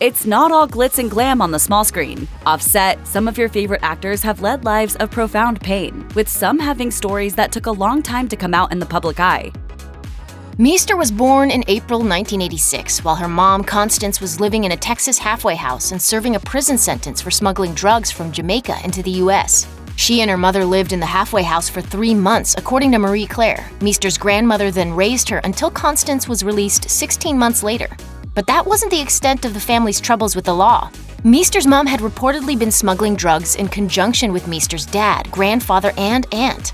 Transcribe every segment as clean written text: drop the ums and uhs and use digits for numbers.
It's not all glitz and glam on the small screen. Offset, some of your favorite actors have led lives of profound pain, with some having stories that took a long time to come out in the public eye. Meester was born in April 1986, while her mom, Constance, was living in a Texas halfway house and serving a prison sentence for smuggling drugs from Jamaica into the U.S. She and her mother lived in the halfway house for 3 months, according to Marie Claire. Meester's grandmother then raised her until Constance was released 16 months later. But that wasn't the extent of the family's troubles with the law. Meester's mom had reportedly been smuggling drugs in conjunction with Meester's dad, grandfather, and aunt.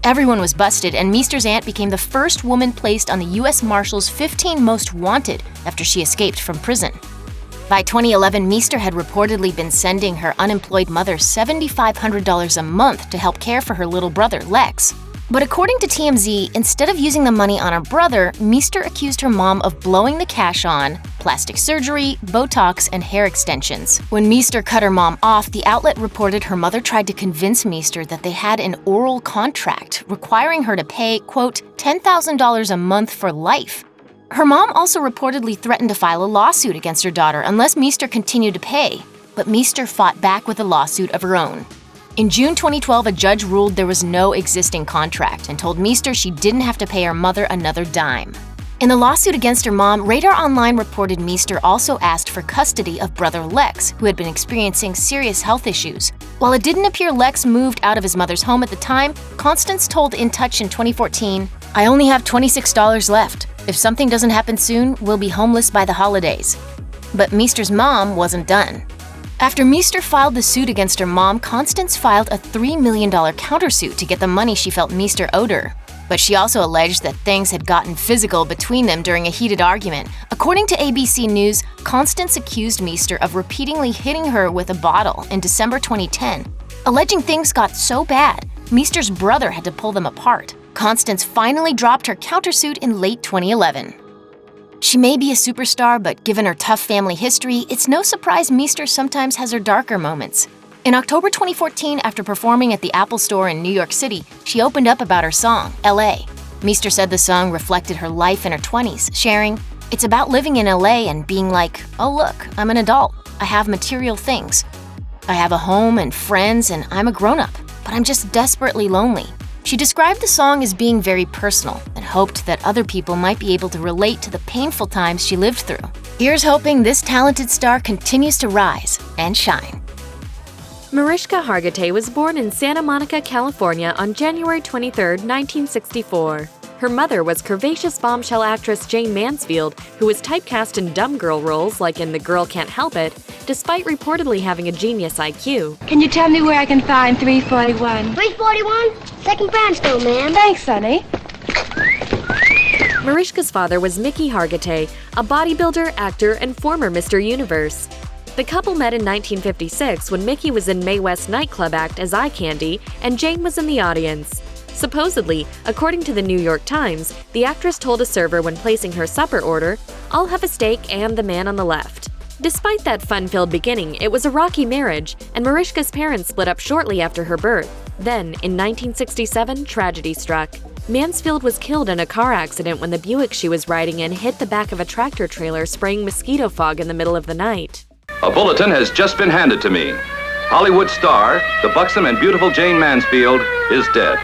Everyone was busted, and Meester's aunt became the first woman placed on the U.S. Marshals 15 Most Wanted after she escaped from prison. By 2011, Meester had reportedly been sending her unemployed mother $7,500 a month to help care for her little brother, Lex. But according to TMZ, instead of using the money on her brother, Meester accused her mom of blowing the cash on plastic surgery, Botox, and hair extensions. When Meester cut her mom off, the outlet reported her mother tried to convince Meester that they had an oral contract requiring her to pay, quote, $10,000 a month for life. Her mom also reportedly threatened to file a lawsuit against her daughter unless Meester continued to pay, but Meester fought back with a lawsuit of her own. In June 2012, a judge ruled there was no existing contract and told Meester she didn't have to pay her mother another dime. In the lawsuit against her mom, Radar Online reported Meester also asked for custody of brother Lex, who had been experiencing serious health issues. While it didn't appear Lex moved out of his mother's home at the time, Constance told In Touch in 2014, "I only have $26 left. If something doesn't happen soon, we'll be homeless by the holidays." But Meester's mom wasn't done. After Meester filed the suit against her mom, Constance filed a $3 million countersuit to get the money she felt Meester owed her. But she also alleged that things had gotten physical between them during a heated argument. According to ABC News, Constance accused Meester of repeatedly hitting her with a bottle in December 2010, alleging things got so bad, Meester's brother had to pull them apart. Constance finally dropped her countersuit in late 2011. She may be a superstar, but given her tough family history, it's no surprise Meester sometimes has her darker moments. In October 2014, after performing at the Apple Store in New York City, she opened up about her song, LA. Meester said the song reflected her life in her 20s, sharing, "It's about living in LA and being like, oh look, I'm an adult. I have material things. I have a home and friends and I'm a grown-up, but I'm just desperately lonely." She described the song as being very personal and hoped that other people might be able to relate to the painful times she lived through. Here's hoping this talented star continues to rise and shine. Mariska Hargitay was born in Santa Monica, California on January 23, 1964. Her mother was curvaceous bombshell actress Jayne Mansfield, who was typecast in dumb girl roles like in The Girl Can't Help It, despite reportedly having a genius IQ. Can you tell me where I can find 341? 341? Second Brownstone, ma'am. Thanks, Sonny. Mariska's father was Mickey Hargitay, a bodybuilder, actor, and former Mr. Universe. The couple met in 1956 when Mickey was in Mae West's nightclub act as eye candy, and Jayne was in the audience. Supposedly, according to the New York Times, the actress told a server when placing her supper order, "I'll have a steak and the man on the left." Despite that fun-filled beginning, it was a rocky marriage, and Mariska's parents split up shortly after her birth. Then, in 1967, tragedy struck. Mansfield was killed in a car accident when the Buick she was riding in hit the back of a tractor trailer spraying mosquito fog in the middle of the night. A bulletin has just been handed to me. Hollywood star, the buxom and beautiful Jayne Mansfield, is dead.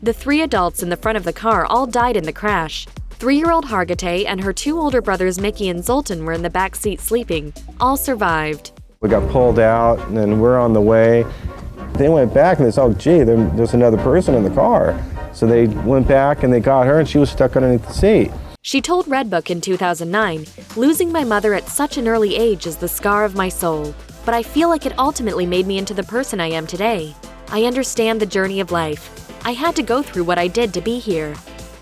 The 3 adults in the front of the car all died in the crash. 3-year-old Hargitay and her 2 older brothers Mickey and Zoltan were in the back seat sleeping. All survived. We got pulled out, and then we're on the way. They went back and they said, oh, gee, there's another person in the car. So they went back and they got her, and she was stuck underneath the seat. She told Redbook in 2009, "Losing my mother at such an early age is the scar of my soul, but I feel like it ultimately made me into the person I am today. I understand the journey of life. I had to go through what I did to be here."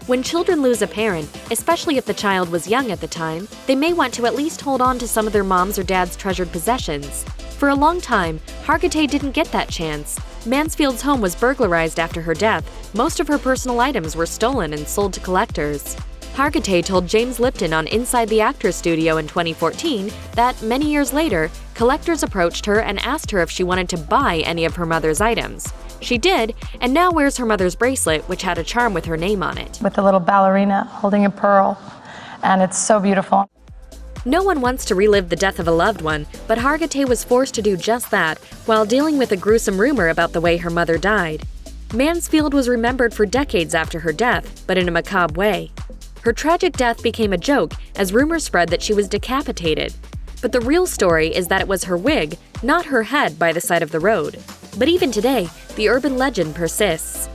When children lose a parent, especially if the child was young at the time, they may want to at least hold on to some of their mom's or dad's treasured possessions. For a long time, Hargitay didn't get that chance. Mansfield's home was burglarized after her death. Most of her personal items were stolen and sold to collectors. Hargitay told James Lipton on Inside the Actors Studio in 2014 that many years later, collectors approached her and asked her if she wanted to buy any of her mother's items. She did, and now wears her mother's bracelet, which had a charm with her name on it. With a little ballerina holding a pearl, and it's so beautiful. No one wants to relive the death of a loved one, but Hargitay was forced to do just that while dealing with a gruesome rumor about the way her mother died. Mansfield was remembered for decades after her death, but in a macabre way. Her tragic death became a joke as rumors spread that she was decapitated. But the real story is that it was her wig, not her head, by the side of the road. But even today, the urban legend persists.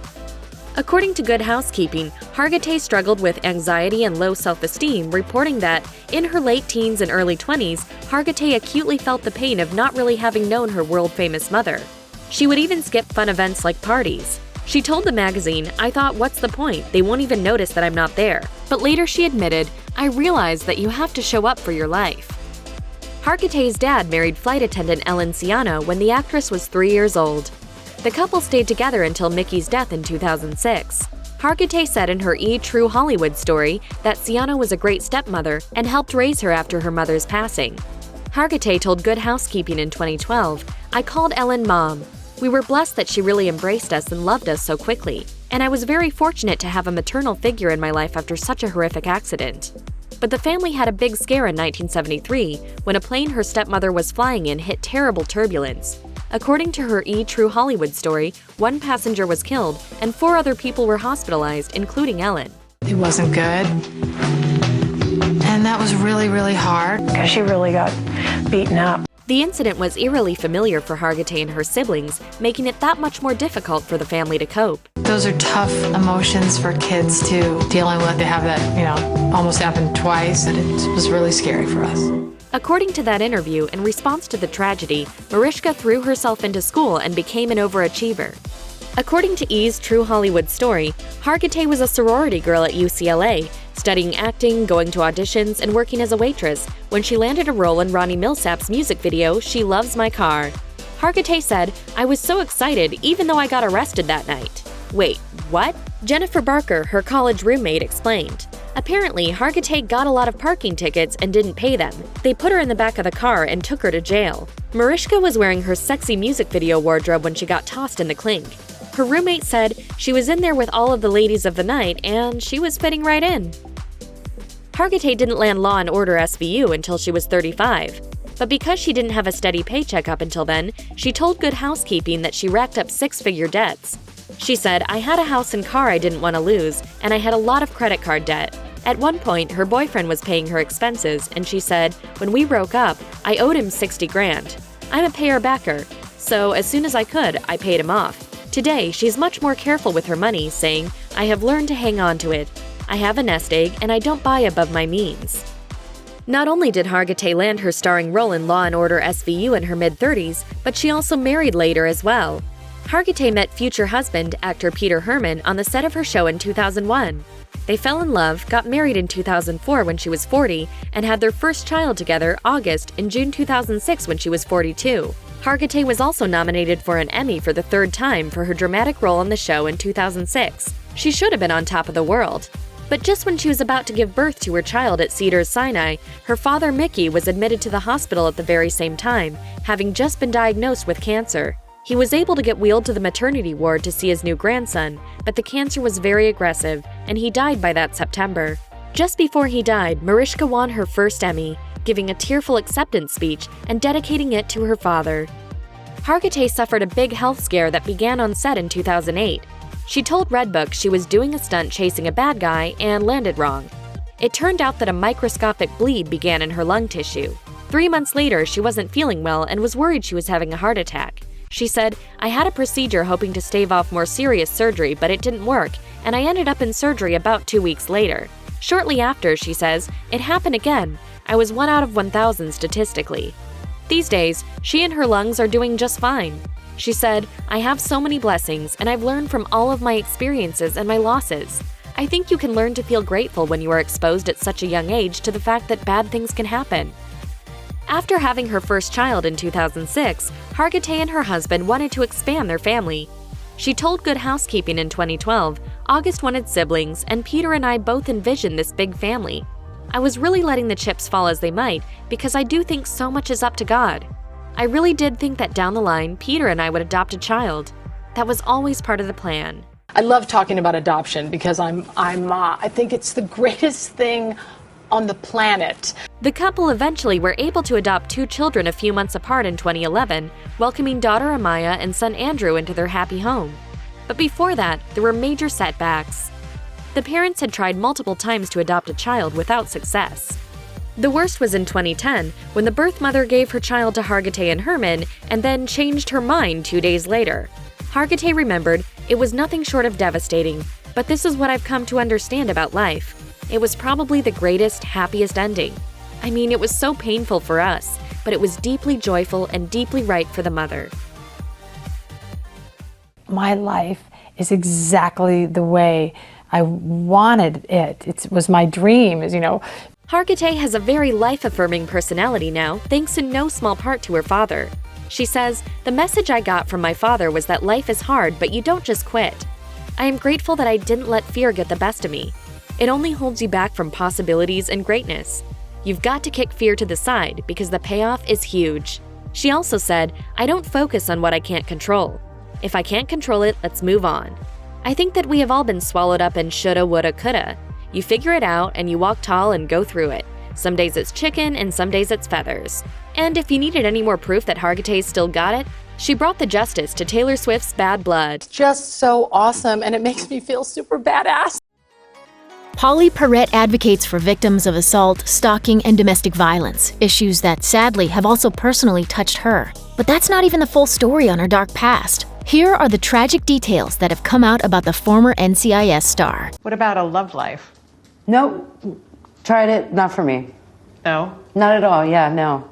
According to Good Housekeeping, Hargitay struggled with anxiety and low self-esteem, reporting that, in her late teens and early 20s, Hargitay acutely felt the pain of not really having known her world-famous mother. She would even skip fun events like parties. She told the magazine, "I thought, what's the point? They won't even notice that I'm not there." But later she admitted, "I realized that you have to show up for your life." Hargitay's dad married flight attendant Ellen Ciano when the actress was 3 years old. The couple stayed together until Mickey's death in 2006. Hargitay said in her True Hollywood story that Ciano was a great stepmother and helped raise her after her mother's passing. Hargitay told Good Housekeeping in 2012, "I called Ellen Mom. We were blessed that she really embraced us and loved us so quickly, and I was very fortunate to have a maternal figure in my life after such a horrific accident." But the family had a big scare in 1973 when a plane her stepmother was flying in hit terrible turbulence. According to her True Hollywood story, 1 passenger was killed and 4 other people were hospitalized, including Ellen. It wasn't good. And that was really, really hard. Because she really got beaten up. The incident was eerily familiar for Hargitay and her siblings, making it that much more difficult for the family to cope. Those are tough emotions for kids to dealing with. To have that, almost happen twice, and it was really scary for us. According to that interview, in response to the tragedy, Mariska threw herself into school and became an overachiever. According to True Hollywood story, Hargitay was a sorority girl at UCLA, studying acting, going to auditions, and working as a waitress when she landed a role in Ronnie Millsap's music video, She Loves My Car. Hargitay said, "I was so excited even though I got arrested that night." Wait, what? Jennifer Barker, her college roommate, explained. Apparently, Hargitay got a lot of parking tickets and didn't pay them. They put her in the back of the car and took her to jail. Mariska was wearing her sexy music video wardrobe when she got tossed in the clink. Her roommate said she was in there with all of the ladies of the night and she was fitting right in. Hargitay didn't land Law & Order SVU until she was 35. But because she didn't have a steady paycheck up until then, she told Good Housekeeping that she racked up 6-figure debts. She said, "I had a house and car I didn't want to lose, and I had a lot of credit card debt. At one point, her boyfriend was paying her expenses, and she said, when we broke up, I owed him 60 grand. I'm a payer-backer, so as soon as I could, I paid him off. Today, she's much more careful with her money, saying, I have learned to hang on to it. I have a nest egg, and I don't buy above my means." Not only did Hargitay land her starring role in Law & Order SVU in her mid-30s, but she also married later as well. Hargitay met future husband, actor Peter Herman, on the set of her show in 2001. They fell in love, got married in 2004 when she was 40, and had their first child together August in June 2006 when she was 42. Hargitay was also nominated for an Emmy for the 3rd time for her dramatic role on the show in 2006. She should have been on top of the world. But just when she was about to give birth to her child at Cedars-Sinai, her father Mickey was admitted to the hospital at the very same time, having just been diagnosed with cancer. He was able to get wheeled to the maternity ward to see his new grandson, but the cancer was very aggressive, and he died by that September. Just before he died, Mariska won her first Emmy, giving a tearful acceptance speech and dedicating it to her father. Hargitay suffered a big health scare that began on set in 2008. She told Redbook she was doing a stunt chasing a bad guy and landed wrong. It turned out that a microscopic bleed began in her lung tissue. 3 months later, she wasn't feeling well and was worried she was having a heart attack. She said, "I had a procedure hoping to stave off more serious surgery, but it didn't work, and I ended up in surgery about 2 weeks later. Shortly after," she says, "it happened again. I was 1 out of 1,000 statistically." These days, she and her lungs are doing just fine. She said, "I have so many blessings, and I've learned from all of my experiences and my losses. I think you can learn to feel grateful when you are exposed at such a young age to the fact that bad things can happen." After having her first child in 2006, Hargitay and her husband wanted to expand their family. She told Good Housekeeping in 2012, "August wanted siblings, and Peter and I both envisioned this big family. I was really letting the chips fall as they might because I do think so much is up to God. I really did think that down the line, Peter and I would adopt a child. That was always part of the plan." I love talking about adoption because I think it's the greatest thing on the planet. The couple eventually were able to adopt 2 children a few months apart in 2011, welcoming daughter Amaya and son Andrew into their happy home. But before that, there were major setbacks. The parents had tried multiple times to adopt a child without success. The worst was in 2010, when the birth mother gave her child to Hargitay and Herman and then changed her mind 2 days later. Hargitay remembered, "It was nothing short of devastating, but this is what I've come to understand about life. It was probably the greatest, happiest ending. I mean, it was so painful for us, but it was deeply joyful and deeply right for the mother." My life is exactly the way I wanted it. It was my dream, Hargitay has a very life-affirming personality now, thanks in no small part to her father. She says, "The message I got from my father was that life is hard, but you don't just quit. I am grateful that I didn't let fear get the best of me. It only holds you back from possibilities and greatness. You've got to kick fear to the side because the payoff is huge." She also said, "I don't focus on what I can't control. If I can't control it, let's move on." I think that we have all been swallowed up in shoulda, woulda, coulda. You figure it out and you walk tall and go through it. Some days it's chicken and some days it's feathers. And if you needed any more proof that Hargitay still got it, she brought the justice to Taylor Swift's Bad Blood. Just so awesome, and it makes me feel super badass. Pauley Perrette advocates for victims of assault, stalking, and domestic violence, issues that sadly have also personally touched her. But that's not even the full story on her dark past. Here are the tragic details that have come out about the former NCIS star. What about a love life? No, tried it, not for me. No? Not at all, no.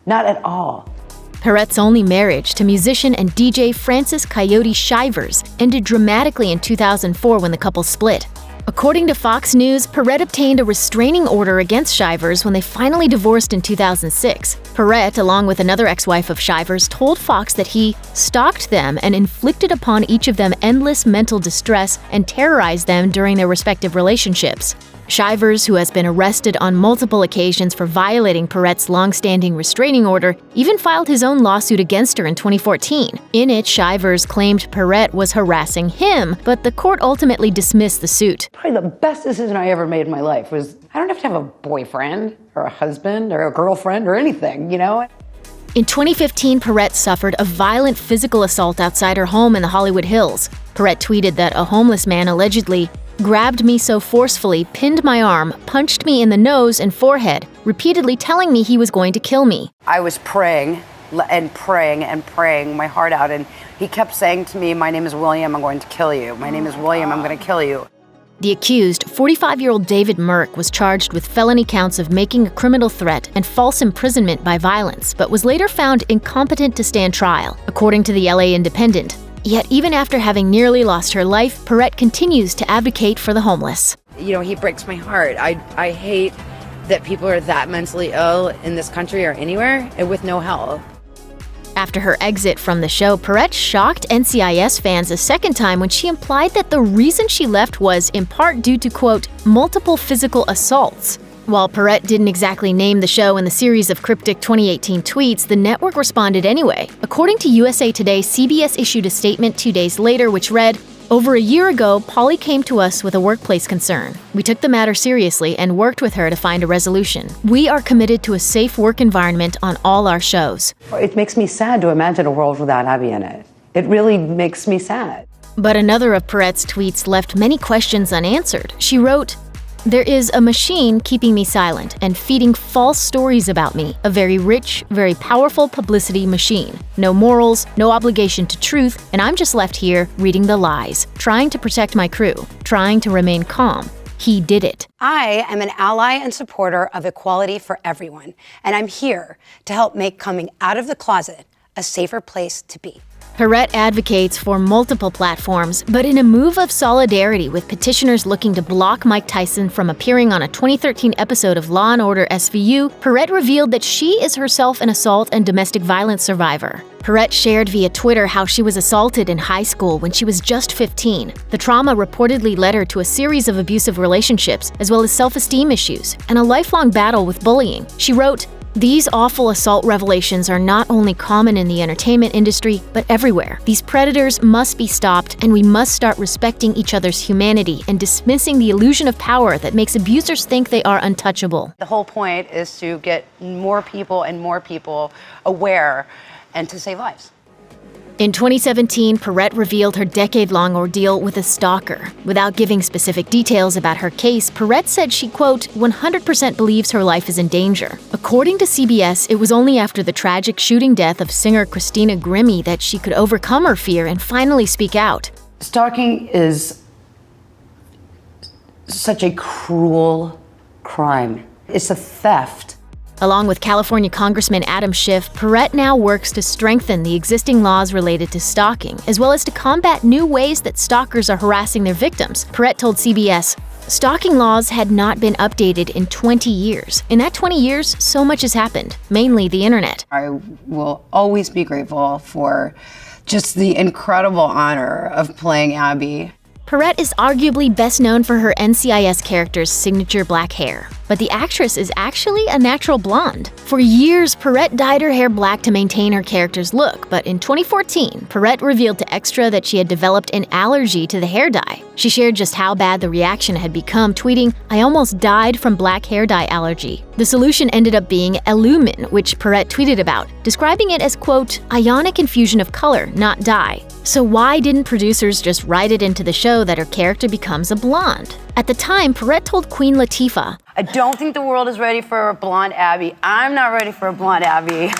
Not at all. Perrette's only marriage to musician and DJ Francis Coyote Shivers ended dramatically in 2004 when the couple split. According to Fox News, Perrette obtained a restraining order against Shivers when they finally divorced in 2006. Perrette, along with another ex-wife of Shivers, told Fox that he stalked them and inflicted upon each of them endless mental distress and terrorized them during their respective relationships. Shivers, who has been arrested on multiple occasions for violating Perrette's long-standing restraining order, even filed his own lawsuit against her in 2014. In it, Shivers claimed Perrette was harassing him, but the court ultimately dismissed the suit. Probably the best decision I ever made in my life was I don't have to have a boyfriend or a husband or a girlfriend or anything, In 2015, Perrette suffered a violent physical assault outside her home in the Hollywood Hills. Perrette tweeted that a homeless man allegedly grabbed me so forcefully, pinned my arm, punched me in the nose and forehead, repeatedly telling me he was going to kill me. I was praying and praying and praying my heart out, and he kept saying to me, "My name is William, I'm going to kill you. My name is William, I'm going to kill you." The accused, 45-year-old David Merck, was charged with felony counts of making a criminal threat and false imprisonment by violence, but was later found incompetent to stand trial, according to the LA Independent. Yet even after having nearly lost her life, Perrette continues to advocate for the homeless. He breaks my heart. I hate that people are that mentally ill in this country or anywhere and with no help. After her exit from the show, Perrette shocked NCIS fans a second time when she implied that the reason she left was in part due to, quote, multiple physical assaults. While Perrette didn't exactly name the show in the series of cryptic 2018 tweets, the network responded anyway. According to USA Today, CBS issued a statement 2 days later which read, "Over a year ago, Pauley came to us with a workplace concern. We took the matter seriously and worked with her to find a resolution. We are committed to a safe work environment on all our shows." It makes me sad to imagine a world without Abby in it. It really makes me sad. But another of Perrette's tweets left many questions unanswered. She wrote, "There is a machine keeping me silent and feeding false stories about me, a very rich, very powerful publicity machine. No morals, no obligation to truth, and I'm just left here reading the lies, trying to protect my crew, trying to remain calm. He did it." I am an ally and supporter of equality for everyone, and I'm here to help make coming out of the closet a safer place to be. Perrette advocates for multiple platforms, but in a move of solidarity with petitioners looking to block Mike Tyson from appearing on a 2013 episode of Law & Order SVU, Perrette revealed that she is herself an assault and domestic violence survivor. Perrette shared via Twitter how she was assaulted in high school when she was just 15. The trauma reportedly led her to a series of abusive relationships, as well as self-esteem issues, and a lifelong battle with bullying. She wrote, These awful assault revelations are not only common in the entertainment industry, but everywhere. These predators must be stopped, and we must start respecting each other's humanity and dismissing the illusion of power that makes abusers think they are untouchable. The whole point is to get more people and more people aware and to save lives. In 2017, Perrette revealed her decade-long ordeal with a stalker. Without giving specific details about her case, Perrette said she, quote, 100% believes her life is in danger. According to CBS, it was only after the tragic shooting death of singer Christina Grimmie that she could overcome her fear and finally speak out. Stalking is such a cruel crime. It's a theft. Along with California Congressman Adam Schiff, Perrette now works to strengthen the existing laws related to stalking, as well as to combat new ways that stalkers are harassing their victims. Perrette told CBS, stalking laws had not been updated in 20 years. In that 20 years, so much has happened, mainly the internet. I will always be grateful for just the incredible honor of playing Abby. Perrette is arguably best known for her NCIS character's signature black hair, but the actress is actually a natural blonde. For years, Perrette dyed her hair black to maintain her character's look, but in 2014, Perrette revealed to Extra that she had developed an allergy to the hair dye. She shared just how bad the reaction had become, tweeting, "I almost died from black hair dye allergy." The solution ended up being Illumin, which Perrette tweeted about, describing it as, quote, ionic infusion of color, not dye. So why didn't producers just write it into the show that her character becomes a blonde? At the time, Perrette told Queen Latifah, I don't think the world is ready for a blonde Abby. I'm not ready for a blonde Abby.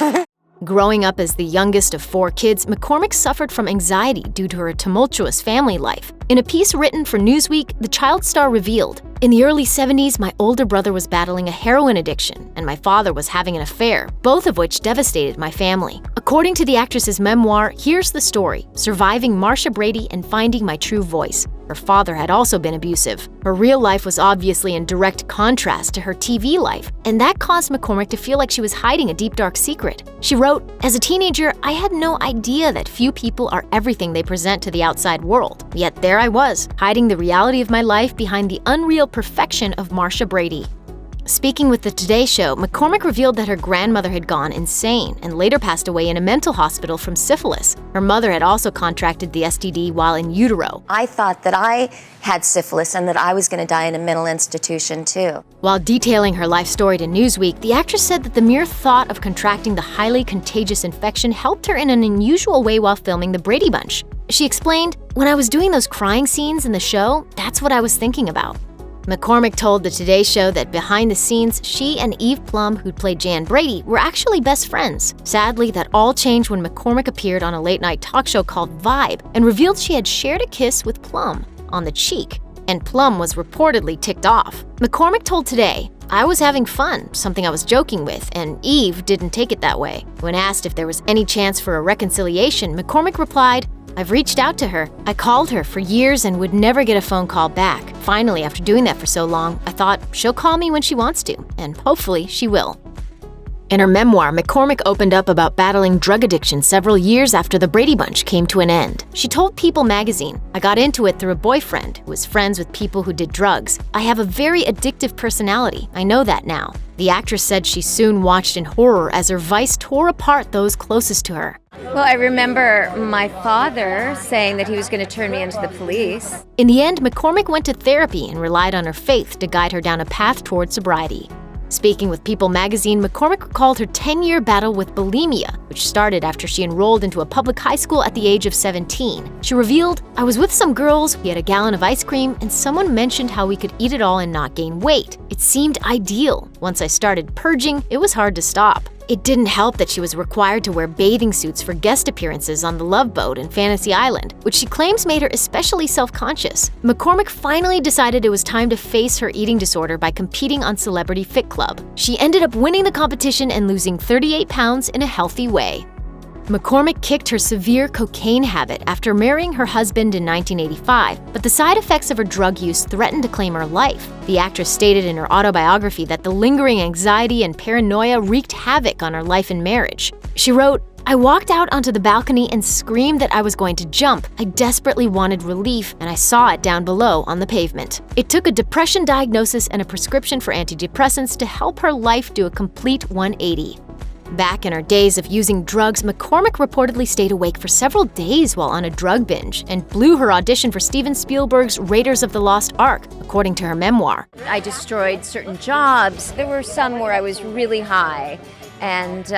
Growing up as the youngest of 4 kids, McCormick suffered from anxiety due to her tumultuous family life. In a piece written for Newsweek, the child star revealed, "In the early 70s, my older brother was battling a heroin addiction, and my father was having an affair, both of which devastated my family." According to the actress's memoir, here's the story, Surviving Marsha Brady and Finding My True Voice. Her father had also been abusive. Her real life was obviously in direct contrast to her TV life, and that caused McCormick to feel like she was hiding a deep, dark secret. She wrote, "As a teenager, I had no idea that few people are everything they present to the outside world. Yet there I was, hiding the reality of my life behind the unreal perfection of Marsha Brady." Speaking with the Today Show, McCormick revealed that her grandmother had gone insane and later passed away in a mental hospital from syphilis. Her mother had also contracted the STD while in utero. I thought that I had syphilis and that I was going to die in a mental institution too. While detailing her life story to Newsweek, the actress said that the mere thought of contracting the highly contagious infection helped her in an unusual way while filming The Brady Bunch. She explained, "When I was doing those crying scenes in the show, that's what I was thinking about." McCormick told the Today Show that behind the scenes, she and Eve Plum, who played Jan Brady, were actually best friends. Sadly, that all changed when McCormick appeared on a late-night talk show called Vibe and revealed she had shared a kiss with Plum on the cheek, and Plum was reportedly ticked off. McCormick told Today, "I was having fun, something I was joking with, and Eve didn't take it that way." When asked if there was any chance for a reconciliation, McCormick replied, "I've reached out to her. I called her for years and would never get a phone call back. Finally, after doing that for so long, I thought she'll call me when she wants to, and hopefully she will." In her memoir, McCormick opened up about battling drug addiction several years after The Brady Bunch came to an end. She told People magazine, "I got into it through a boyfriend who was friends with people who did drugs. I have a very addictive personality. I know that now." The actress said she soon watched in horror as her vice tore apart those closest to her. Well, I remember my father saying that he was going to turn me into the police. In the end, McCormick went to therapy and relied on her faith to guide her down a path toward sobriety. Speaking with People magazine, McCormick recalled her 10-year battle with bulimia, which started after she enrolled into a public high school at the age of 17. She revealed, "I was with some girls, we had a gallon of ice cream, and someone mentioned how we could eat it all and not gain weight. It seemed ideal. Once I started purging, it was hard to stop. It didn't help that she was required to wear bathing suits for guest appearances on the Love Boat and Fantasy Island, which she claims made her especially self-conscious. McCormick finally decided it was time to face her eating disorder by competing on Celebrity Fit Club. She ended up winning the competition and losing 38 pounds in a healthy way. McCormick kicked her severe cocaine habit after marrying her husband in 1985, but the side effects of her drug use threatened to claim her life. The actress stated in her autobiography that the lingering anxiety and paranoia wreaked havoc on her life and marriage. She wrote, I walked out onto the balcony and screamed that I was going to jump. I desperately wanted relief, and I saw it down below on the pavement. It took a depression diagnosis and a prescription for antidepressants to help her life do a complete 180. Back in her days of using drugs, McCormick reportedly stayed awake for several days while on a drug binge and blew her audition for Steven Spielberg's Raiders of the Lost Ark, according to her memoir. I destroyed certain jobs. There were some where I was really high, and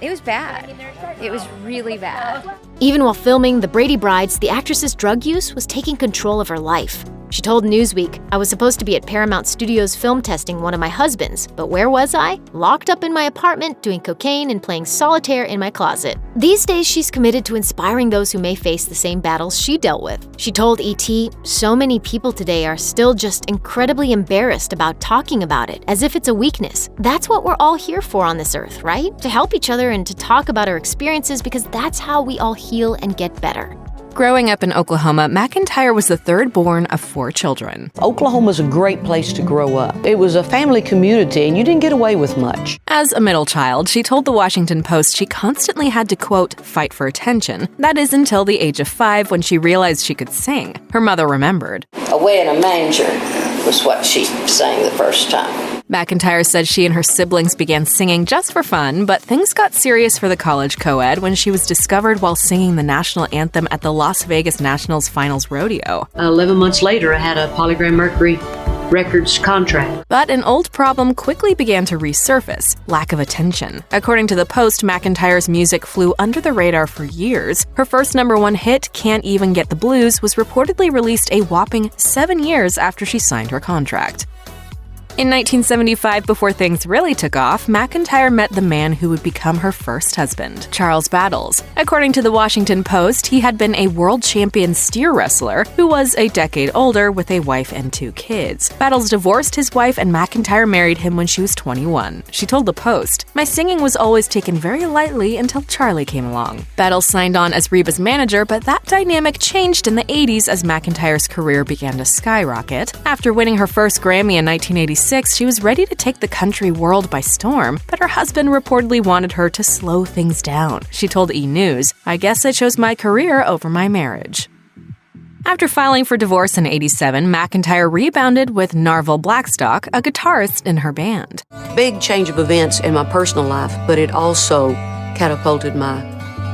it was bad. It was really bad. Even while filming The Brady Brides, the actress's drug use was taking control of her life. She told Newsweek, "I was supposed to be at Paramount Studios film testing one of my husbands, but where was I? Locked up in my apartment, doing cocaine and playing solitaire in my closet." These days, she's committed to inspiring those who may face the same battles she dealt with. She told ET, "So many people today are still just incredibly embarrassed about talking about it, as if it's a weakness. That's what we're all here for on this earth, right? To help each other and to talk about our experiences, because that's how we all heal and get better." Growing up in Oklahoma, McEntire was the third born of 4 children. Oklahoma's a great place to grow up. It was a family community, and you didn't get away with much. As a middle child, she told the Washington Post she constantly had to, quote, fight for attention. That is until the age of 5 when she realized she could sing. Her mother remembered. "Away in a Manger" was what she sang the first time. McEntire said she and her siblings began singing just for fun, but things got serious for the college co-ed when she was discovered while singing the national anthem at the Las Vegas Nationals Finals Rodeo. 11 months later, I had a Polygram Mercury Records contract. But an old problem quickly began to resurface: lack of attention. According to the Post, McEntire's music flew under the radar for years. Her first #1 hit, Can't Even Get the Blues, was reportedly released a whopping 7 years after she signed her contract. In 1975, before things really took off, McEntire met the man who would become her first husband, Charles Battles. According to the Washington Post, he had been a world champion steer wrestler who was a decade older with a wife and 2 kids. Battles divorced his wife and McEntire married him when she was 21. She told the Post, "My singing was always taken very lightly until Charlie came along." Battles signed on as Reba's manager, but that dynamic changed in the 80s as McEntire's career began to skyrocket. After winning her first Grammy in 1986, she was ready to take the country world by storm, but her husband reportedly wanted her to slow things down. She told E! News, "I guess I chose my career over my marriage." After filing for divorce in 87, McEntire rebounded with Narvel Blackstock, a guitarist in her band. Big change of events in my personal life, but it also catapulted my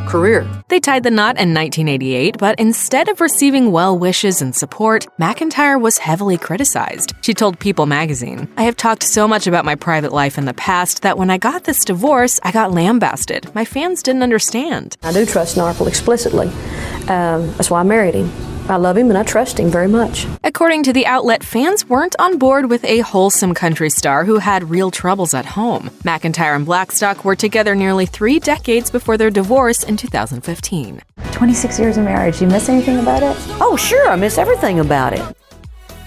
career. They tied the knot in 1988, but instead of receiving well wishes and support, McEntire was heavily criticized. She told People magazine, "I have talked so much about my private life in the past that when I got this divorce, I got lambasted. My fans didn't understand." I do trust Narvel explicitly. That's why I married him. I love him and I trust him very much. According to the outlet, fans weren't on board with a wholesome country star who had real troubles at home. McEntire and Blackstock were together nearly 3 decades before their divorce in 2015. 26 years of marriage. You miss anything about it? Oh, sure, I miss everything about it.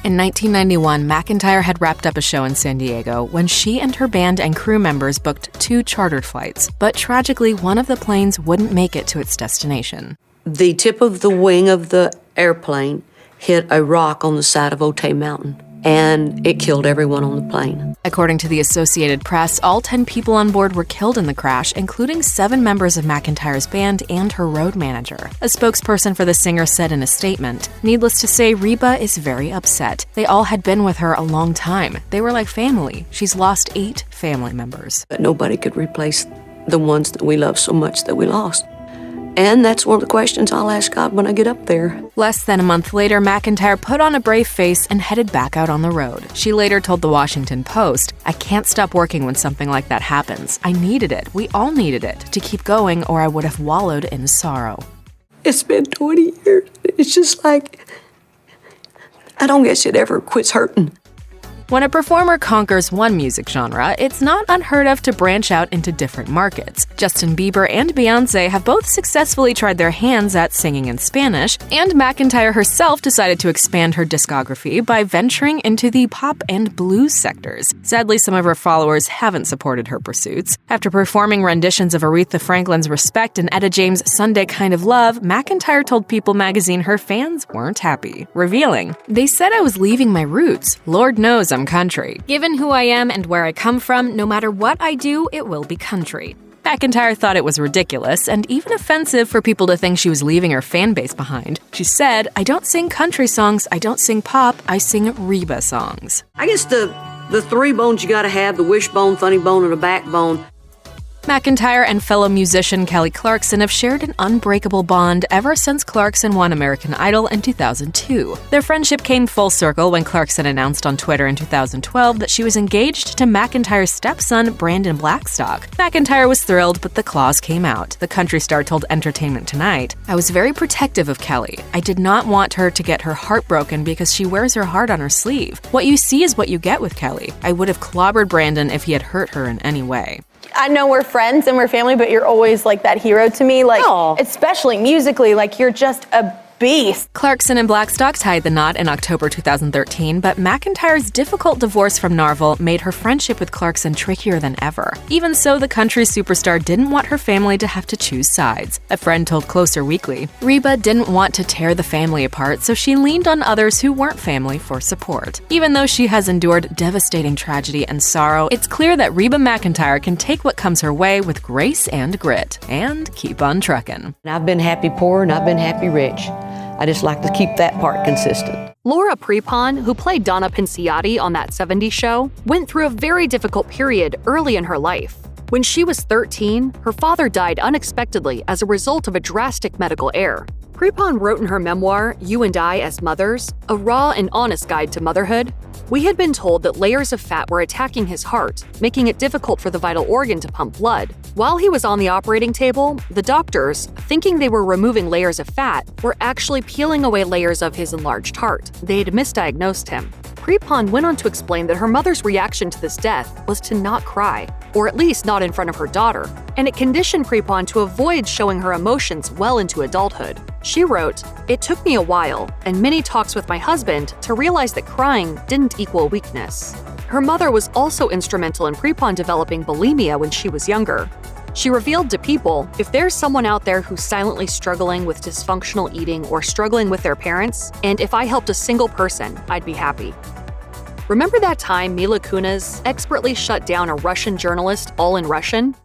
In 1991, McEntire had wrapped up a show in San Diego when she and her band and crew members booked 2 chartered flights, but tragically, one of the planes wouldn't make it to its destination. The tip of the wing of the airplane hit a rock on the side of Otay Mountain, and it killed everyone on the plane. According to the Associated Press, all 10 people on board were killed in the crash, including 7 members of McEntire's band and her road manager. A spokesperson for the singer said in a statement, "Needless to say, Reba is very upset. They all had been with her a long time. They were like family. She's lost 8 family members." But nobody could replace the ones that we love so much that we lost. And that's one of the questions I'll ask God when I get up there. Less than a month later, McEntire put on a brave face and headed back out on the road. She later told the Washington Post, "I can't stop working when something like that happens. I needed it. We all needed it to keep going, or I would have wallowed in sorrow." It's been 20 years. It's just like, I don't guess it ever quits hurting. When a performer conquers one music genre, it's not unheard of to branch out into different markets. Justin Bieber and Beyoncé have both successfully tried their hands at singing in Spanish, and McEntire herself decided to expand her discography by venturing into the pop and blues sectors. Sadly, some of her followers haven't supported her pursuits. After performing renditions of Aretha Franklin's Respect and Etta James' Sunday Kind of Love, McEntire told People magazine her fans weren't happy, revealing, "They said I was leaving my roots. Lord knows I'm country. Given who I am and where I come from, no matter what I do, it will be country." McEntire thought it was ridiculous and even offensive for people to think she was leaving her fan base behind. She said, "I don't sing country songs, I don't sing pop, I sing Reba songs." I guess the three bones you gotta have, the wishbone, funny bone, and the backbone. McEntire and fellow musician Kelly Clarkson have shared an unbreakable bond ever since Clarkson won American Idol in 2002. Their friendship came full circle when Clarkson announced on Twitter in 2012 that she was engaged to McEntire's stepson, Brandon Blackstock. McEntire was thrilled, but the clause came out. The country star told Entertainment Tonight, "I was very protective of Kelly. I did not want her to get her heart broken because she wears her heart on her sleeve. What you see is what you get with Kelly. I would have clobbered Brandon if he had hurt her in any way." I know we're friends and we're family, but you're always like that hero to me, like especially musically, like you're just a beast. Clarkson and Blackstock tied the knot in October 2013, but McEntire's difficult divorce from Narvel made her friendship with Clarkson trickier than ever. Even so, the country superstar didn't want her family to have to choose sides. A friend told Closer Weekly, "Reba didn't want to tear the family apart, so she leaned on others who weren't family for support." Even though she has endured devastating tragedy and sorrow, it's clear that Reba McEntire can take what comes her way with grace and grit, and keep on trucking. I've been happy poor and I've been happy rich. I just like to keep that part consistent. Laura Prepon, who played Donna Pinciotti on That 70s Show, went through a very difficult period early in her life. When she was 13, her father died unexpectedly as a result of a drastic medical error. Prepon wrote in her memoir, You and I as Mothers, a raw and honest guide to motherhood. We had been told that layers of fat were attacking his heart, making it difficult for the vital organ to pump blood. While he was on the operating table, the doctors, thinking they were removing layers of fat, were actually peeling away layers of his enlarged heart. They had misdiagnosed him. Prepon went on to explain that her mother's reaction to this death was to not cry, or at least not in front of her daughter, and it conditioned Prepon to avoid showing her emotions well into adulthood. She wrote, "It took me a while, and many talks with my husband, to realize that crying didn't equal weakness." Her mother was also instrumental in Prepon developing bulimia when she was younger. She revealed to People, "If there's someone out there who's silently struggling with dysfunctional eating or struggling with their parents, and if I helped a single person, I'd be happy." Remember that time Mila Kunis expertly shut down a Russian journalist all in Russian?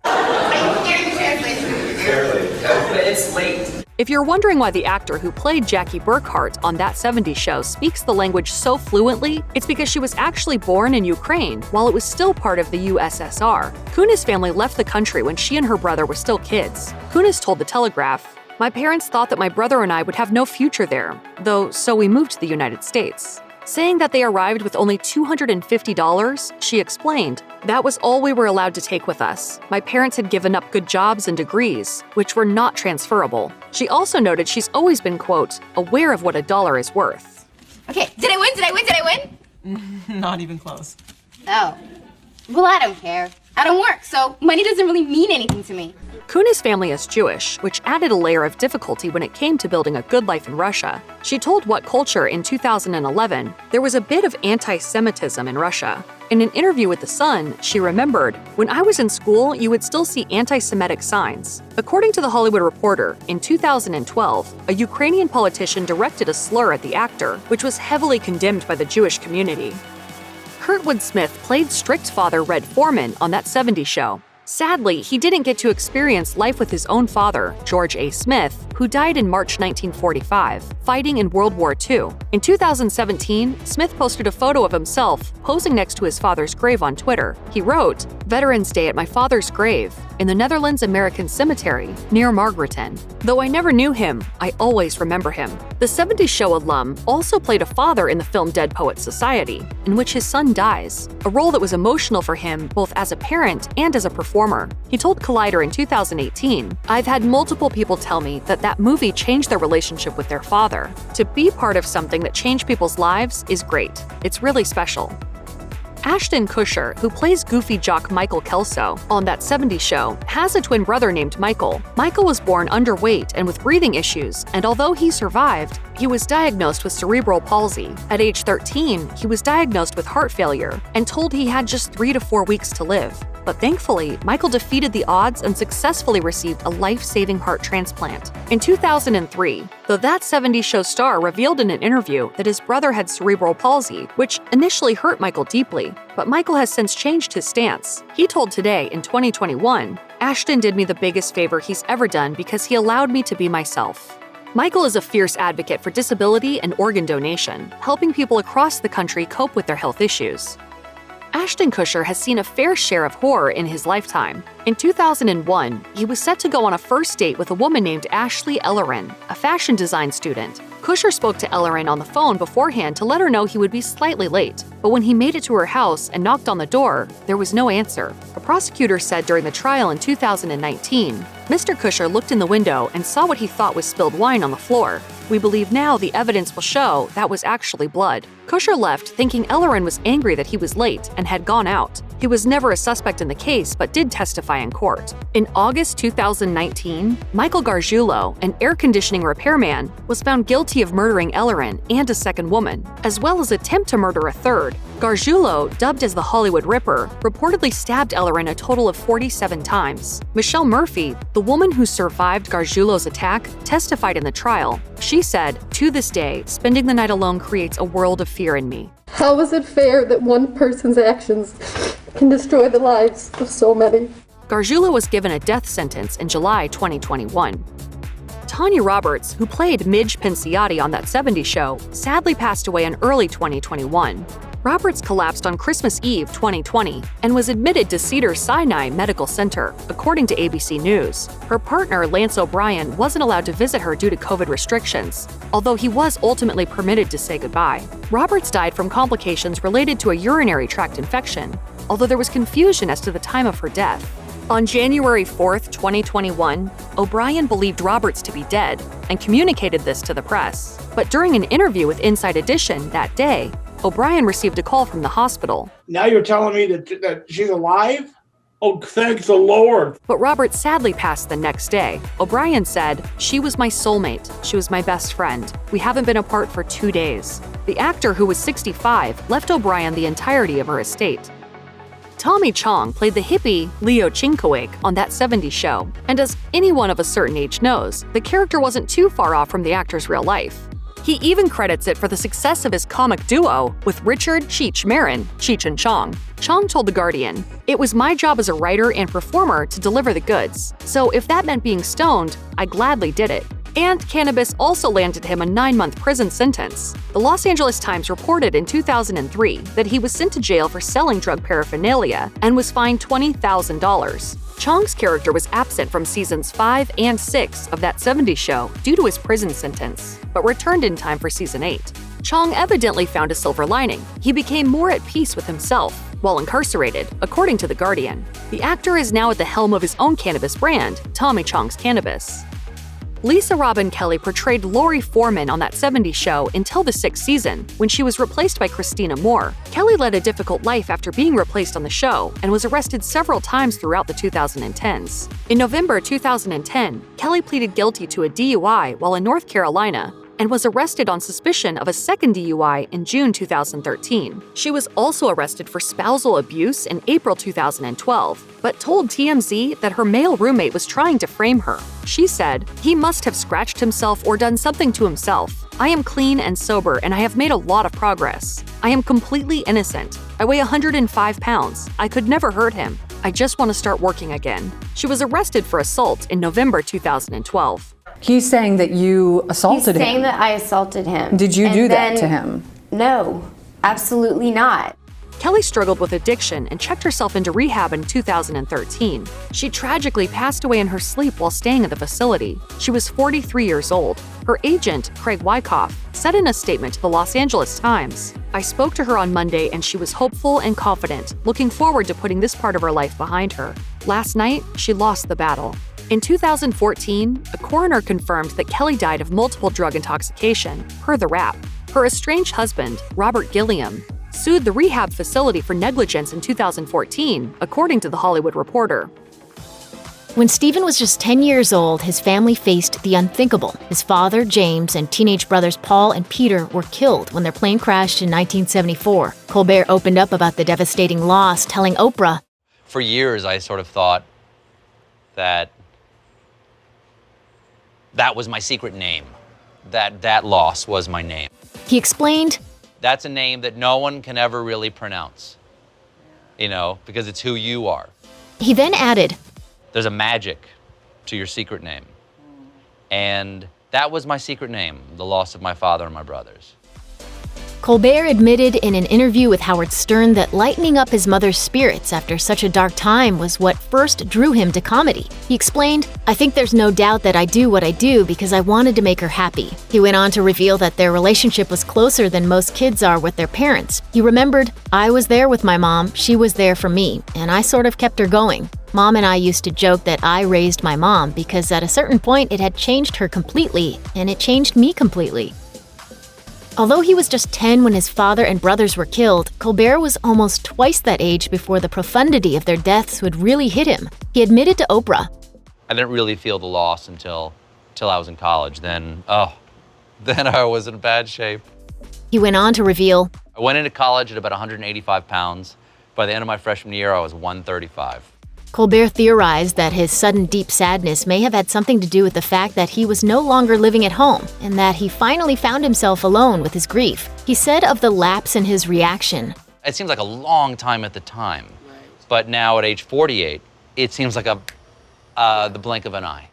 It's late. If you're wondering why the actor who played Jackie Burkhart on That 70s Show speaks the language so fluently, it's because she was actually born in Ukraine while it was still part of the USSR. Kunis' family left the country when she and her brother were still kids. Kunis told The Telegraph, "My parents thought that my brother and I would have no future there, though, so we moved to the United States." Saying that they arrived with only $250, she explained, "That was all we were allowed to take with us. My parents had given up good jobs and degrees, which were not transferable." She also noted she's always been, quote, "aware of what a dollar is worth." Okay, did I win? Did I win? Did I win? Not even close. Oh. Well, I don't care. I don't work, so money doesn't really mean anything to me. Kunis' family is Jewish, which added a layer of difficulty when it came to building a good life in Russia. She told What Culture in 2011, "There was a bit of anti-Semitism in Russia." In an interview with The Sun, she remembered, "When I was in school, you would still see anti-Semitic signs." According to The Hollywood Reporter, in 2012, a Ukrainian politician directed a slur at the actor, which was heavily condemned by the Jewish community. Kurtwood Smith played strict father Red Foreman on That 70s Show. Sadly, he didn't get to experience life with his own father, George A. Smith, who died in March 1945, fighting in World War II. In 2017, Smith posted a photo of himself posing next to his father's grave on Twitter. He wrote, "Veterans Day at my father's grave, in the Netherlands American Cemetery, near Margareton. Though I never knew him, I always remember him." The 70s Show alum also played a father in the film Dead Poets Society, in which his son dies, a role that was emotional for him both as a parent and as a performer. He told Collider in 2018, "I've had multiple people tell me that that movie changed their relationship with their father. To be part of something that changed people's lives is great. It's really special." Ashton Kutcher, who plays goofy jock Michael Kelso on That 70s Show, has a twin brother named Michael. Michael was born underweight and with breathing issues, and although he survived, he was diagnosed with cerebral palsy. At age 13, he was diagnosed with heart failure and told he had just 3 to 4 weeks to live. But thankfully, Michael defeated the odds and successfully received a life-saving heart transplant. In 2003, the That 70s Show star revealed in an interview that his brother had cerebral palsy, which initially hurt Michael deeply, but Michael has since changed his stance. He told Today in 2021, Ashton did me the biggest favor he's ever done because he allowed me to be myself. Michael is a fierce advocate for disability and organ donation, helping people across the country cope with their health issues. Ashton Kutcher has seen a fair share of horror in his lifetime. In 2001, he was set to go on a first date with a woman named Ashley Ellerin, a fashion design student. Kutcher spoke to Ellerin on the phone beforehand to let her know he would be slightly late, but when he made it to her house and knocked on the door, there was no answer. A prosecutor said during the trial in 2019, Mr. Kutcher looked in the window and saw what he thought was spilled wine on the floor. We believe now the evidence will show that was actually blood. Kutcher left thinking Ellerin was angry that he was late and had gone out. He was never a suspect in the case but did testify in court. In August 2019, Michael Gargiulo, an air conditioning repairman, was found guilty of murdering Ellerin and a second woman, as well as attempt to murder a third. Gargiulo, dubbed as the Hollywood Ripper, reportedly stabbed Ellerin a total of 47 times. Michelle Murphy, the woman who survived Gargiulo's attack, testified in the trial. She said, "To this day, spending the night alone creates a world of fear in me." How is it fair that one person's actions can destroy the lives of so many? Gargiulo was given a death sentence in July 2021. Tanya Roberts, who played Midge Pinciotti on That 70s Show, sadly passed away in early 2021. Roberts collapsed on Christmas Eve 2020 and was admitted to Cedars-Sinai Medical Center, according to ABC News. Her partner, Lance O'Brien, wasn't allowed to visit her due to COVID restrictions, although he was ultimately permitted to say goodbye. Roberts died from complications related to a urinary tract infection, although there was confusion as to the time of her death. On January 4th, 2021, O'Brien believed Roberts to be dead and communicated this to the press. But during an interview with Inside Edition that day, O'Brien received a call from the hospital. Now you're telling me that she's alive? Oh, thank the Lord. But Roberts sadly passed the next day. O'Brien said, "She was my soulmate. She was my best friend. We haven't been apart for 2 days." The actor, who was 65, left O'Brien the entirety of her estate. Tommy Chong played the hippie Leo Chinkowick on That 70s Show, and as anyone of a certain age knows, the character wasn't too far off from the actor's real life. He even credits it for the success of his comic duo with Richard Cheech Marin, Cheech and Chong. Chong told The Guardian, "It was my job as a writer and performer to deliver the goods, so if that meant being stoned, I gladly did it." And cannabis also landed him a 9-month prison sentence. The Los Angeles Times reported in 2003 that he was sent to jail for selling drug paraphernalia and was fined $20,000. Chong's character was absent from seasons 5 and 6 of That 70s Show due to his prison sentence, but returned in time for season 8. Chong evidently found a silver lining. He became more at peace with himself while incarcerated, according to The Guardian. The actor is now at the helm of his own cannabis brand, Tommy Chong's Cannabis. Lisa Robin Kelly portrayed Lori Foreman on That 70s Show until the 6th season, when she was replaced by Christina Moore. Kelly led a difficult life after being replaced on the show and was arrested several times throughout the 2010s. In November 2010, Kelly pleaded guilty to a DUI while in North Carolina and was arrested on suspicion of a second DUI in June 2013. She was also arrested for spousal abuse in April 2012, but told TMZ that her male roommate was trying to frame her. She said, "He must have scratched himself or done something to himself. I am clean and sober and I have made a lot of progress. I am completely innocent. I weigh 105 pounds. I could never hurt him. I just want to start working again." She was arrested for assault in November 2012. He's saying that you assaulted him. He's saying that I assaulted him. Did you do that to him? No, absolutely not. Kelly struggled with addiction and checked herself into rehab in 2013. She tragically passed away in her sleep while staying at the facility. She was 43 years old. Her agent, Craig Wyckoff, said in a statement to the Los Angeles Times, "I spoke to her on Monday and she was hopeful and confident, looking forward to putting this part of her life behind her. Last night, she lost the battle." In 2014, a coroner confirmed that Kelly died of multiple drug intoxication, per The Wrap. Her estranged husband, Robert Gilliam, sued the rehab facility for negligence in 2014, according to The Hollywood Reporter. When Stephen was just 10 years old, his family faced the unthinkable. His father, James, and teenage brothers Paul and Peter were killed when their plane crashed in 1974. Colbert opened up about the devastating loss, telling Oprah, "For years, I sort of thought that was my secret name, that loss was my name." He explained, "That's a name that no one can ever really pronounce, because it's who you are." He then added, There's a magic to your secret name. And that was my secret name, the loss of my father and my brothers. Colbert admitted in an interview with Howard Stern that lightening up his mother's spirits after such a dark time was what first drew him to comedy. He explained, "I think there's no doubt that I do what I do because I wanted to make her happy." He went on to reveal that their relationship was closer than most kids are with their parents. He remembered, "I was there with my mom, she was there for me, and I sort of kept her going. Mom and I used to joke that I raised my mom because at a certain point it had changed her completely, and it changed me completely." Although he was just 10 when his father and brothers were killed, Colbert was almost twice that age before the profundity of their deaths would really hit him. He admitted to Oprah, I didn't really feel the loss until I was in college. Then I was in bad shape. He went on to reveal, I went into college at about 185 pounds. By the end of my freshman year, I was 135. Colbert theorized that his sudden deep sadness may have had something to do with the fact that he was no longer living at home and that he finally found himself alone with his grief. He said of the lapse in his reaction, It seems like a long time at the time, but now at age 48, it seems like the blink of an eye.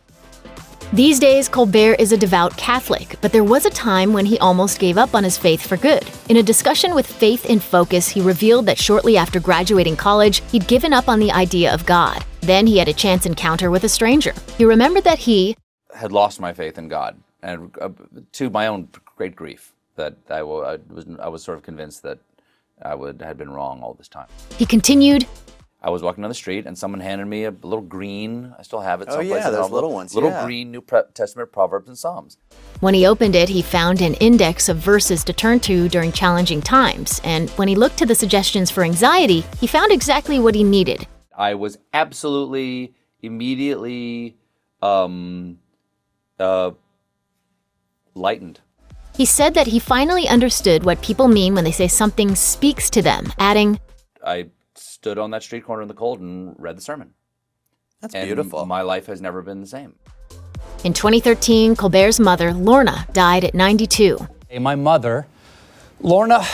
These days, Colbert is a devout Catholic, but there was a time when he almost gave up on his faith for good. In a discussion with Faith in Focus, he revealed that shortly after graduating college, he'd given up on the idea of God. Then he had a chance encounter with a stranger. He remembered that he had lost my faith in God, and to my own great grief, that I was sort of convinced that I had been wrong all this time. He continued, I was walking down the street and someone handed me a little green, I still have it someplace. Oh yeah, those little ones, little green New Testament Proverbs and Psalms. When he opened it, he found an index of verses to turn to during challenging times, and when he looked to the suggestions for anxiety, he found exactly what he needed. I was absolutely, immediately lightened. He said that he finally understood what people mean when they say something speaks to them, adding, I stood on that street corner in the cold and read the sermon. That's beautiful. My life has never been the same. In 2013, Colbert's mother, Lorna, died at 92. Hey, my mother, Lorna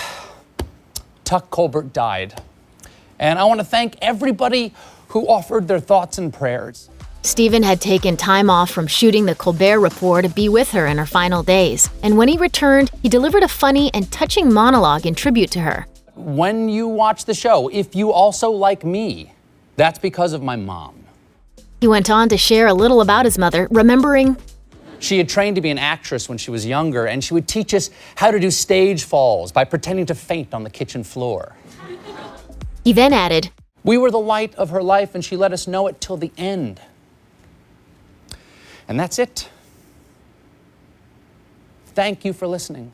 Tuck Colbert, died. And I want to thank everybody who offered their thoughts and prayers. Stephen had taken time off from shooting the Colbert Report to be with her in her final days. And when he returned, he delivered a funny and touching monologue in tribute to her. When you watch the show, if you also like me, that's because of my mom. He went on to share a little about his mother, remembering, she had trained to be an actress when she was younger, and she would teach us how to do stage falls by pretending to faint on the kitchen floor. He then added, we were the light of her life, and she let us know it till the end. And that's it. Thank you for listening.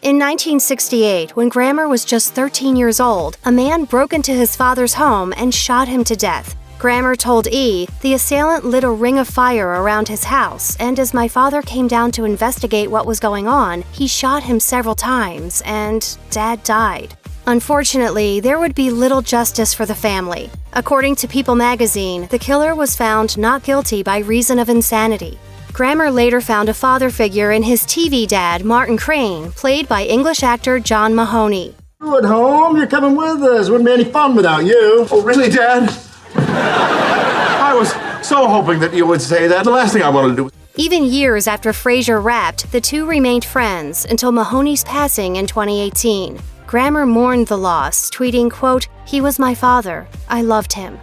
In 1968, when Grammer was just 13 years old, a man broke into his father's home and shot him to death. Grammer told E, the assailant lit a ring of fire around his house, and as my father came down to investigate what was going on, he shot him several times, and Dad died. Unfortunately, there would be little justice for the family. According to People magazine, the killer was found not guilty by reason of insanity. Grammer later found a father figure in his TV dad, Martin Crane, played by English actor John Mahoney. You at home? You're coming with us. Wouldn't be any fun without you. Oh, really, Dad? I was so hoping that you would say that. The last thing I wanted to do. Even years after Frasier wrapped, the two remained friends until Mahoney's passing in 2018. Grammer mourned the loss, tweeting, quote, "He was my father. I loved him."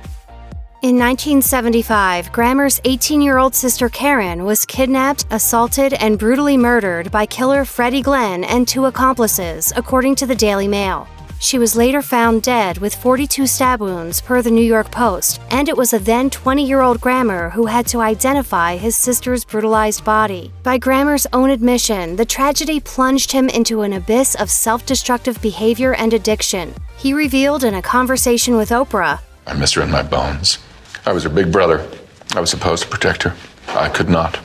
In 1975, Grammer's 18-year-old sister Karen was kidnapped, assaulted, and brutally murdered by killer Freddie Glenn and 2 accomplices, according to the Daily Mail. She was later found dead with 42 stab wounds per the New York Post, and it was a then 20-year-old Grammer who had to identify his sister's brutalized body. By Grammer's own admission, the tragedy plunged him into an abyss of self-destructive behavior and addiction. He revealed in a conversation with Oprah, I miss her in my bones. I was her big brother. I was supposed to protect her. I could not.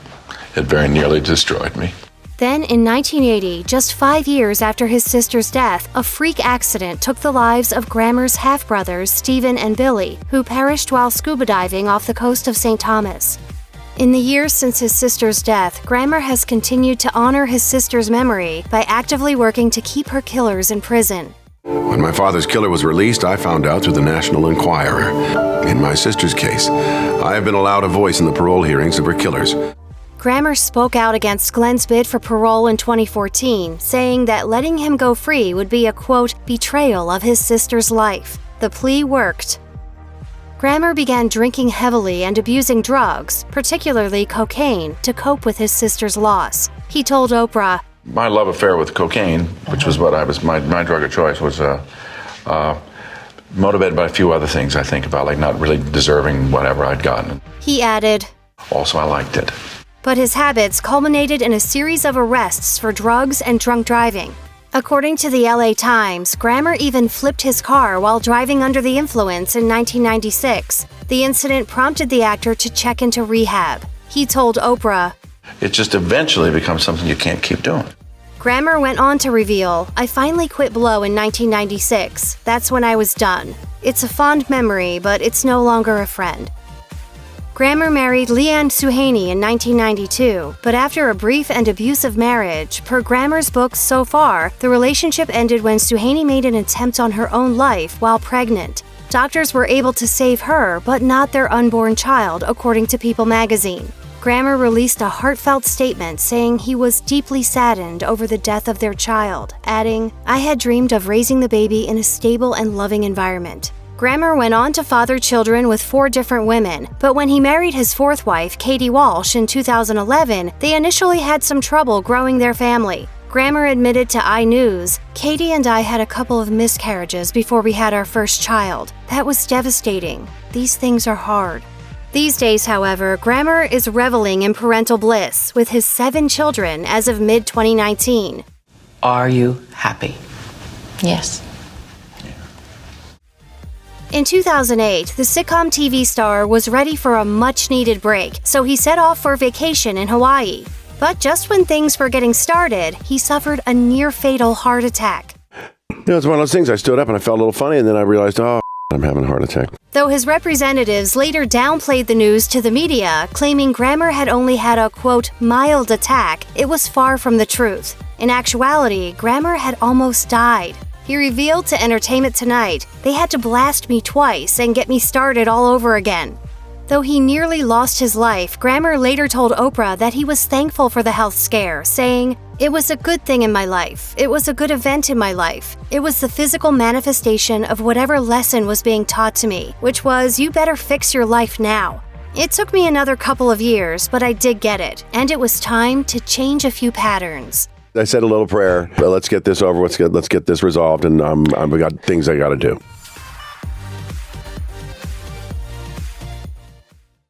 It very nearly destroyed me. Then, in 1980, just 5 years after his sister's death, a freak accident took the lives of Grammer's half-brothers, Stephen and Billy, who perished while scuba diving off the coast of St. Thomas. In the years since his sister's death, Grammer has continued to honor his sister's memory by actively working to keep her killers in prison. When my father's killer was released, I found out through the National Enquirer. In my sister's case, I have been allowed a voice in the parole hearings of her killers. Grammer spoke out against Glenn's bid for parole in 2014, saying that letting him go free would be a, quote, betrayal of his sister's life. The plea worked. Grammer began drinking heavily and abusing drugs, particularly cocaine, to cope with his sister's loss. He told Oprah, My love affair with cocaine, which was what my drug of choice, was motivated by a few other things I think about, like not really deserving whatever I'd gotten. He added, Also, I liked it. But his habits culminated in a series of arrests for drugs and drunk driving. According to the LA Times, Grammer even flipped his car while driving under the influence in 1996. The incident prompted the actor to check into rehab. He told Oprah, It just eventually becomes something you can't keep doing. Grammer went on to reveal, I finally quit blow in 1996. That's when I was done. It's a fond memory, but it's no longer a friend. Grammer married Leanne Suhaney in 1992, but after a brief and abusive marriage, per Grammer's books so far, the relationship ended when Suhaney made an attempt on her own life while pregnant. Doctors were able to save her, but not their unborn child, according to People magazine. Grammer released a heartfelt statement saying he was deeply saddened over the death of their child, adding, I had dreamed of raising the baby in a stable and loving environment. Grammer went on to father children with 4 different women, but when he married his 4th wife, Katie Walsh, in 2011, they initially had some trouble growing their family. Grammer admitted to iNews, Katie and I had a couple of miscarriages before we had our first child. That was devastating. These things are hard. These days, however, Grammer is reveling in parental bliss with his 7 children as of mid-2019. Are you happy? Yes. In 2008, the sitcom TV star was ready for a much-needed break, so he set off for vacation in Hawaii. But just when things were getting started, he suffered a near-fatal heart attack. It's one of those things. I stood up and I felt a little funny, and then I realized, I'm having a heart attack. Though his representatives later downplayed the news to the media, claiming Grammer had only had a, quote, mild attack, it was far from the truth. In actuality, Grammer had almost died. He revealed to Entertainment Tonight, they had to blast me twice and get me started all over again. Though he nearly lost his life, Grammer later told Oprah that he was thankful for the health scare, saying, It was a good thing in my life. It was a good event in my life. It was the physical manifestation of whatever lesson was being taught to me, which was, you better fix your life now. It took me another couple of years, but I did get it, and it was time to change a few patterns. I said a little prayer. Let's get this over. Let's get this resolved, and we got things I got to do.